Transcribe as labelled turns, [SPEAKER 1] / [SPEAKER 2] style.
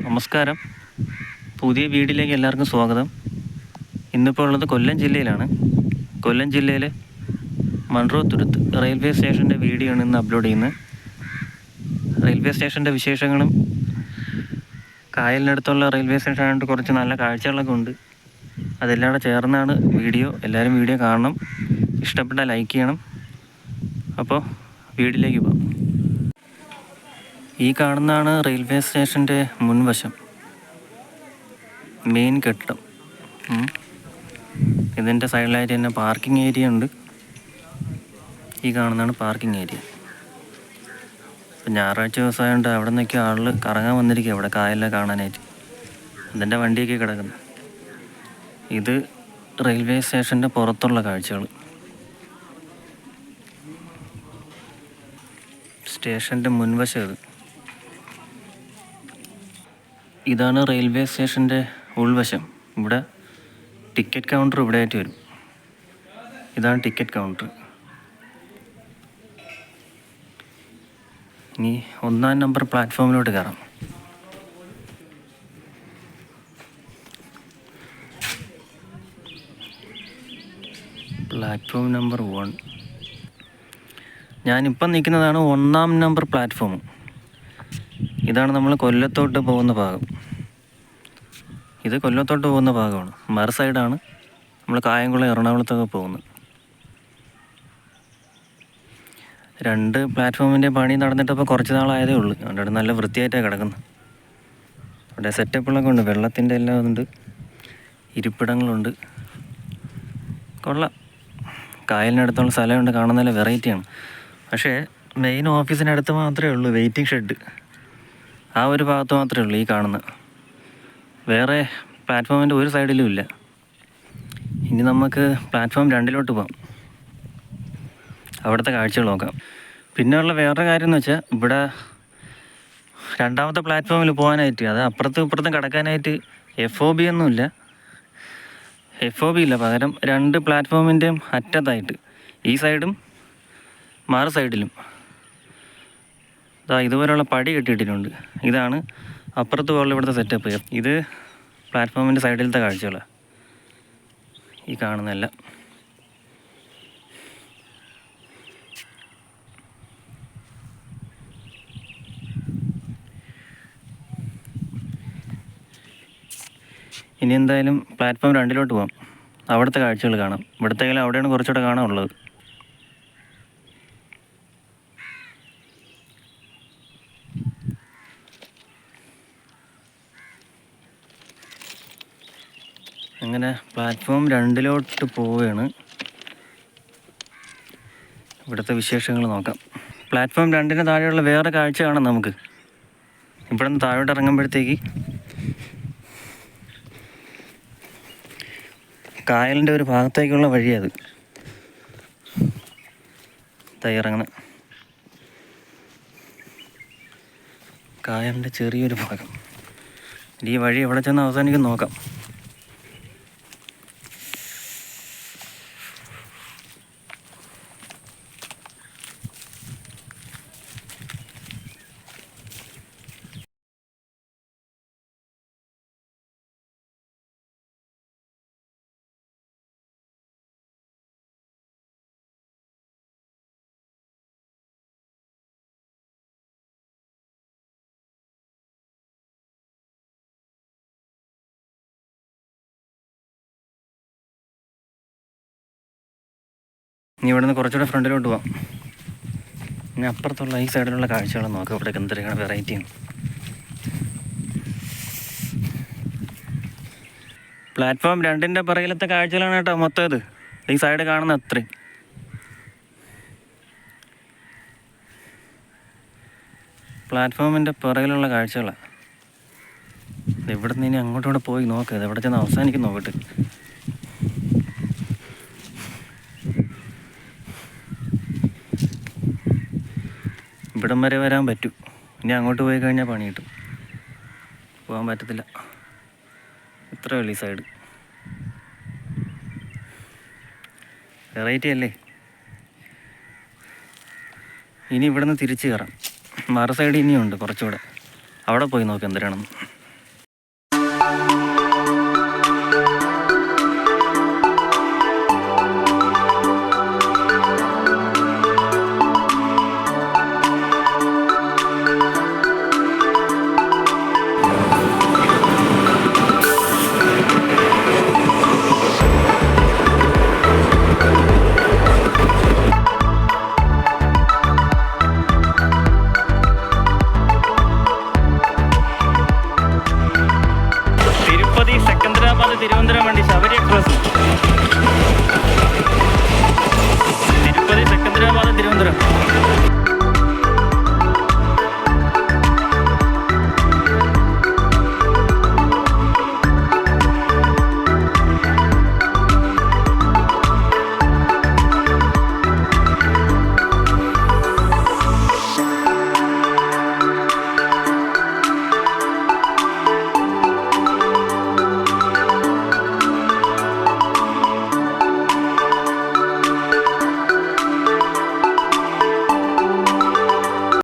[SPEAKER 1] നമസ്കാരം. പുതിയ വീഡിയോയിലേക്ക് എല്ലാവർക്കും സ്വാഗതം. ഇന്നിപ്പോൾ ഉള്ളത് കൊല്ലം ജില്ലയിലാണ്. കൊല്ലം ജില്ലയിലെ മൺറോത്തുരുത്ത് റെയിൽവേ സ്റ്റേഷൻ്റെ വീഡിയോ ആണ് ഇന്ന് അപ്ലോഡ് ചെയ്യുന്നത്. റെയിൽവേ സ്റ്റേഷൻ്റെ വിശേഷങ്ങളും കായലിനടുത്തുള്ള റെയിൽവേ സ്റ്റേഷനായിട്ട് കുറച്ച് നല്ല കാഴ്ചകളൊക്കെ ഉണ്ട്. അതെല്ലാം കൂടെ ചേർന്നാണ് വീഡിയോ. എല്ലാവരും വീഡിയോ കാണണം. ഇഷ്ടപ്പെട്ടാൽ ലൈക്ക് ചെയ്യണം. അപ്പോൾ വീഡിയോയിലേക്ക് പോകാം. ഈ കാണുന്നതാണ് റെയിൽവേ സ്റ്റേഷൻ്റെ മുൻവശം, മെയിൻ കെട്ടിടം. ഇതിൻ്റെ സൈഡിലായിട്ട് തന്നെ പാർക്കിംഗ് ഏരിയ ഉണ്ട്. ഈ കാണുന്നതാണ് പാർക്കിംഗ് ഏരിയ. ഇപ്പം ഞായറാഴ്ച ദിവസമായതുകൊണ്ട് അവിടെ നിന്നൊക്കെ ആളുകൾ കറങ്ങാൻ വന്നിരിക്കുക ഇവിടെ കായലിൽ കാണാനായിട്ട്. അതിൻ്റെ വണ്ടിയൊക്കെ കിടക്കുന്നു. ഇത് റെയിൽവേ സ്റ്റേഷൻ്റെ പുറത്തുള്ള കാഴ്ചകൾ. സ്റ്റേഷൻ്റെ മുൻവശം ഇതാണ് റെയിൽവേ സ്റ്റേഷൻ്റെ ഉൾവശം. ഇവിടെ ടിക്കറ്റ് കൗണ്ടർ ഇവിടെ ആയിട്ട് വരും. ഇതാണ് ടിക്കറ്റ് കൗണ്ടർ. ഇനി 1-ാം നമ്പർ പ്ലാറ്റ്ഫോമിലോട്ട് കയറാം. Platform number 1. ഞാനിപ്പം നിൽക്കുന്നതാണ് 1-ാം നമ്പർ പ്ലാറ്റ്ഫോം. ഇതാണ് നമ്മൾ കൊല്ലത്തോട്ട് പോകുന്ന ഭാഗം. ഇത് കൊല്ലത്തോട്ട് പോകുന്ന ഭാഗമാണ്. മറു സൈഡാണ് നമ്മൾ കായംകുളം എറണാകുളത്തൊക്കെ പോകുന്നത്. 2 പ്ലാറ്റ്ഫോമിൻ്റെ പണി നടന്നിട്ടിപ്പോൾ കുറച്ച് നാളായതേ ഉള്ളൂ. അവിടെ നല്ല വൃത്തിയായിട്ടാണ് കിടക്കുന്നത്. അവിടെ സെറ്റപ്പുകളൊക്കെ ഉണ്ട്. വെള്ളത്തിൻ്റെ എല്ലാം ഉണ്ട്. ഇരിപ്പിടങ്ങളുണ്ട്. കൊള്ളാം. കായലിനടുത്തുള്ള സ്ഥലമുണ്ട്. കാണാൻ നല്ല വെറൈറ്റിയാണ്. പക്ഷേ മെയിൻ ഓഫീസിനടുത്ത് മാത്രമേ ഉള്ളൂ വെയിറ്റിംഗ് ഷെഡ്. ആ ഒരു ഭാഗത്ത് മാത്രമേ ഉള്ളൂ ഈ കാണുന്നത്. വേറെ പ്ലാറ്റ്ഫോമിൻ്റെ ഒരു സൈഡിലും ഇല്ല. ഇനി നമുക്ക് പ്ലാറ്റ്ഫോം 2-ലോട്ട് പോകാം. അവിടുത്തെ കാഴ്ചകൾ നോക്കാം. പിന്നെയുള്ള വേറൊരു കാര്യം എന്ന് വെച്ചാൽ ഇവിടെ 2-ാമത്തെ പ്ലാറ്റ്ഫോമിൽ പോകാനായിട്ട്, അത് അപ്പുറത്തും ഇപ്പുറത്തും കിടക്കാനായിട്ട് FOB ഒന്നുമില്ല. FOB ഇല്ല. പകരം 2 പ്ലാറ്റ്ഫോമിൻ്റെയും അറ്റത്തായിട്ട് ഈ സൈഡും മറു സൈഡിലും ഇതുപോലെയുള്ള പടി കെട്ടിയിട്ടിട്ടുണ്ട്. ഇതാണ് അപ്പുറത്ത് പോലുള്ള ഇവിടുത്തെ സെറ്റപ്പ്. ഇത് പ്ലാറ്റ്ഫോമിൻ്റെ സൈഡിലത്തെ കാഴ്ചകളാണ് ഈ കാണുന്നതെല്ലാം. ഇനി എന്തായാലും പ്ലാറ്റ്ഫോം 2-ലോട്ട് പോകാം. അവിടുത്തെ കാഴ്ചകൾ കാണാം. ഇവിടുത്തേക്കാളും അവിടെയാണ് കുറച്ചുകൂടെ കാണാനുള്ളത്. അങ്ങനെ പ്ലാറ്റ്ഫോം 2-ലോട്ട് പോവുകയാണ്. ഇവിടുത്തെ വിശേഷങ്ങൾ നോക്കാം. പ്ലാറ്റ്ഫോം 2-ന് താഴെയുള്ള വേറെ കാഴ്ച കാണാം നമുക്ക്. ഇവിടെ നിന്ന് താഴോട്ട് ഇറങ്ങുമ്പോഴത്തേക്ക് കായലിൻ്റെ ഒരു ഭാഗത്തേക്കുള്ള വഴിയത് ഇറങ്ങുന്ന കായലിൻ്റെ ചെറിയൊരു ഭാഗം. ഈ വഴി എവിടെ ചെന്ന് അവസാനിക്കും നോക്കാം. ഇനി ഇവിടെ നിന്ന് കുറച്ചുകൂടെ ഫ്രണ്ടിലോട്ട് പോകാം. ഇനി അപ്പുറത്തുള്ള ഈ സൈഡിലുള്ള കാഴ്ചകൾ നോക്കാം. ഇവിടെ എന്തൊക്കെയാണ് വെറൈറ്റിയാണ്. പ്ലാറ്റ്ഫോം 2-ൻ്റെ പുറകിലത്തെ കാഴ്ചകളാണ് കേട്ടോ മൊത്തം. ഇത് ഈ സൈഡ് കാണുന്ന അത്രയും. പ്ലാറ്റ്ഫോമിൻ്റെ പുറകിലുള്ള കാഴ്ചകളാണ്. ഇവിടെ നിന്ന് ഇനി അങ്ങോട്ടും പോയി നോക്കാം. ഇത് എവിടെ ചെന്ന് അവസാനിക്കും നോക്കട്ടെ. ഇവിടം വരെ വരാൻ പറ്റും. ഇനി അങ്ങോട്ട് പോയി കഴിഞ്ഞാൽ പണി കിട്ടും. പോകാൻ പറ്റത്തില്ല. ഇത്രയേ ഉള്ളൂ ഈ സൈഡ്. വെറൈറ്റി അല്ലേ. ഇനി ഇവിടെ നിന്ന് തിരിച്ച് കയറാം. മറു സൈഡ് ഇനിയുണ്ട് കുറച്ചുകൂടെ. അവിടെ പോയി നോക്കാം എന്തിനാണെന്ന്. തിരുപ്പതി സെക്കന്ദരാബാദ് തിരുവനന്തപുരം വണ്ടി ശബരി എക്സ്പ്രസ്.